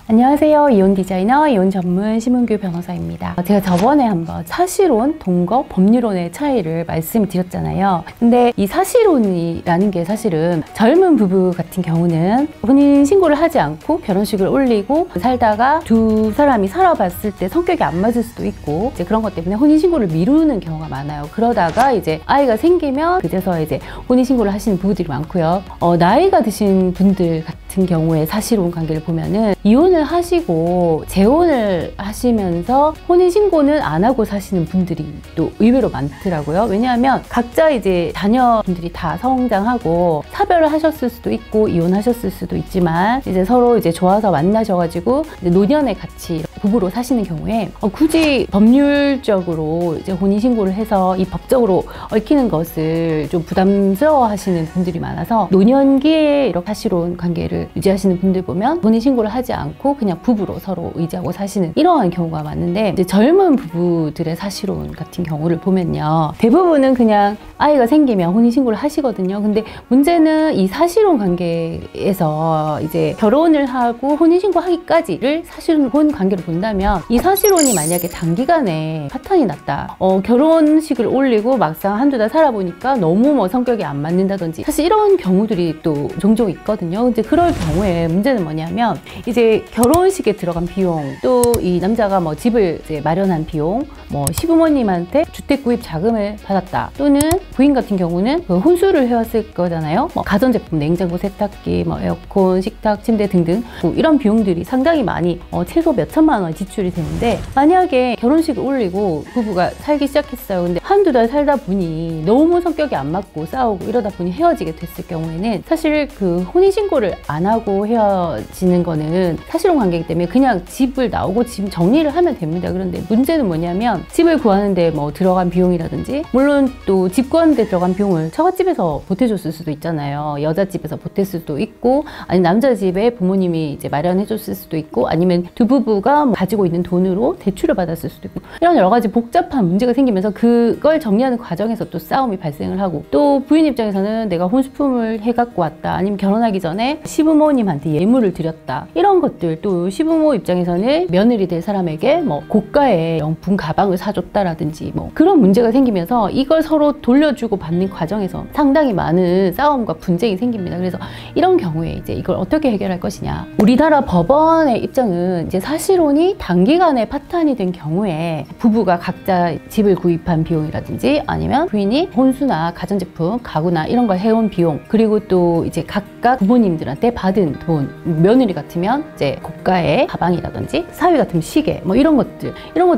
안녕하세요. 이혼 디자이너, 이혼 전문 심은규 변호사입니다. 제가 저번에 한번 사실혼, 동거, 법률혼의 차이를 말씀드렸잖아요. 근데 이 사실혼이라는 게 사실은 젊은 부부 같은 경우는 혼인신고를 하지 않고 결혼식을 올리고 살다가 두 사람이 살아봤을 때 성격이 안 맞을 수도 있고 이제 그런 것 때문에 혼인신고를 미루는 경우가 많아요. 그러다가 이제 아이가 생기면 그제서 이제 혼인신고를 하시는 부부들이 많고요. 나이가 드신 분들 같은 경우에 사실혼 관계를 보면은 이혼을 하시고 재혼을 하시면서 혼인신고는 안 하고 사시는 분들이 또 의외로 많더라고요. 왜냐하면 각자 이제 자녀분들이 다 성장하고 사별을 하셨을 수도 있고 이혼하셨을 수도 있지만 이제 서로 이제 좋아서 만나셔가지고 이제 노년에 같이 부부로 사시는 경우에 굳이 법률적으로 이제 혼인신고를 해서 이 법적으로 얽히는 것을 좀 부담스러워 하시는 분들이 많아서 노년기에 이렇게 사실혼 관계를 유지하시는 분들 보면 혼인신고를 하지 않고 그냥 부부로 서로 의지하고 사시는 이러한 경우가 많은데 이제 젊은 부부들의 사실혼 같은 경우를 보면요. 대부분은 그냥 아이가 생기면 혼인신고를 하시거든요. 근데 문제는 이 사실혼 관계에서 이제 결혼을 하고 혼인신고 하기까지를 사실혼 관계로 본다면 이 사실혼이 만약에 단기간에 파탄이 났다. 결혼식을 올리고 막상 한두 달 살아보니까 너무 뭐 성격이 안 맞는다든지 사실 이런 경우들이 또 종종 있거든요. 근데 그럴 경우에 문제는 뭐냐면 이제 결혼식에 들어간 비용 또 이 남자가 뭐 집을 이제 마련한 비용 뭐 시부모님한테 주택 구입 자금을 받았다 또는 부인 같은 경우는 그 혼수를 해왔을 거잖아요. 뭐 가전제품, 냉장고, 세탁기, 뭐 에어컨, 식탁, 침대 등등 뭐 이런 비용들이 상당히 많이 최소 몇 천만 원 지출이 되는데 만약에 결혼식을 올리고 부부가 살기 시작했어요. 근데 한두 달 살다 보니 너무 성격이 안 맞고 싸우고 이러다 보니 헤어지게 됐을 경우에는 사실 그 혼인신고를 안 하고 헤어지는 거는 사실혼 관계이기 때문에 그냥 집을 나오고 집 정리를 하면 됩니다. 그런데 문제는 뭐냐면 집을 구하는데 뭐 들어간 비용이라든지 물론 또 집 구하는데 들어간 비용을 처갓집에서 보태줬을 수도 있잖아요. 여자집에서 보탰을 수도 있고 아니 남자 집에 부모님이 이제 마련해줬을 수도 있고 아니면 두 부부가 뭐 가지고 있는 돈으로 대출을 받았을 수도 있고 이런 여러 가지 복잡한 문제가 생기면서 그걸 정리하는 과정에서 또 싸움이 발생을 하고 또 부인 입장에서는 내가 혼수품을 해갖고 왔다 아니면 결혼하기 전에 시부모님한테 예물을 드렸다 이런 것들 또 시부모 입장에서는 며느리 될 사람에게 뭐 고가의 명품 가방을 사줬다라든지 뭐 그런 문제가 생기면서 이걸 서로 돌려주고 받는 과정에서 상당히 많은 싸움과 분쟁이 생깁니다. 그래서 이런 경우에 이제 이걸 어떻게 해결할 것이냐. 우리나라 법원의 입장은 이제 사실혼이 단기간에 파탄이 된 경우에 부부가 각자 집을 구입한 비용이라든지 아니면 부인이 혼수나 가전제품, 가구나 이런 걸 해온 비용 그리고 또 이제 각각 부모님들한테 받은 돈 며느리 같으면 이제 고가의 가방이라든지 사위 같으면 시계 뭐 이런 것들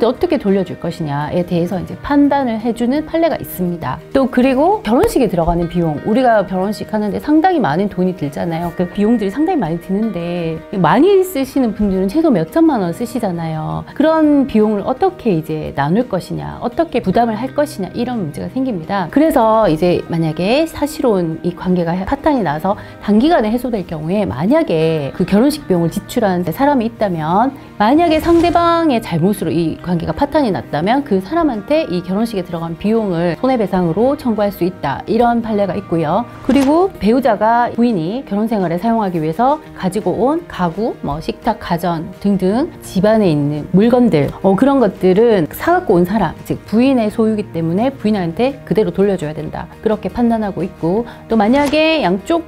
어떻게 돌려줄 것이냐에 대해서 이제 판단을 해주는 판례가 있습니다. 또 그리고 결혼식에 들어가는 비용 우리가 결혼식 하는데 상당히 많은 돈이 들잖아요. 그 비용들이 상당히 많이 드는데 많이 쓰시는 분들은 최소 몇 천만 원 쓰시잖아요. 그런 비용을 어떻게 이제 나눌 것이냐 어떻게 부담을 할 것이냐 이런 문제가 생깁니다. 그래서 이제 만약에 사실혼 이 관계가 파탄이 나서 단기간에 해소될 경우에 만약에 그 결혼식 비용을 지출한 사람이 있다면 만약에 상대방의 잘못으로 이 관계가 파탄이 났다면 그 사람한테 이 결혼식에 들어간 비용을 손해배상으로 청구할 수 있다 이런 판례가 있고요. 그리고 배우자가 부인이 결혼생활에 사용하기 위해서 가지고 온 가구, 뭐 식탁, 가전 등등 집안에 있는 물건들 그런 것들은 사갖고 온 사람 즉 부인의 소유이기 때문에 부인한테 그대로 돌려줘야 된다 그렇게 판단하고 있고 또 만약에 양쪽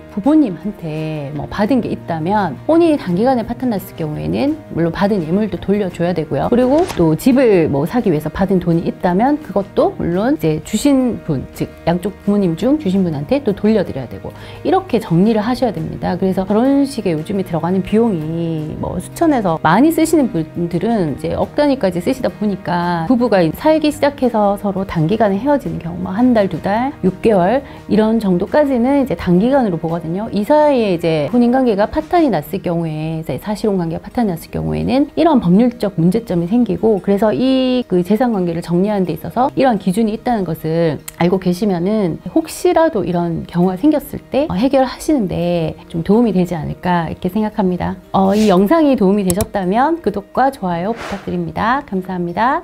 부모님한테 뭐 받은 게 있다면 혼인이 단기간에 파탄났을 경우에는 물론 받은 예물도 돌려줘야 되고요. 그리고 또 집을 뭐 사기 위해서 받은 돈이 있다면 그것도 물론 이제 주신 분 즉 양쪽 부모님 중 주신 분한테 또 돌려드려야 되고 이렇게 정리를 하셔야 됩니다. 그래서 결혼식에 요즘에 들어가는 비용이 뭐 수천에서 많이 쓰시는 분들은 이제 억 단위까지 쓰시다 보니까 부부가 살기 시작해서 서로 단기간에 헤어지는 경우 한 달, 두 달, 6개월 이런 정도까지는 이제 단기간으로 보거든요. 이 사이에 이제 혼인관계가 파탄이 났을 경우에 이제 사실혼 관계가 파탄이 났을 경우에는 이런 법률적 문제점이 생기고 그래서 이 그 재산관계를 정리하는 데 있어서 이런 기준이 있다는 것을 알고 계시면은 혹시라도 이런 경우가 생겼을 때 해결하시는데 좀 도움이 되지 않을까 이렇게 생각합니다. 이 영상이 도움이 되셨다면 구독과 좋아요 부탁드립니다. 감사합니다.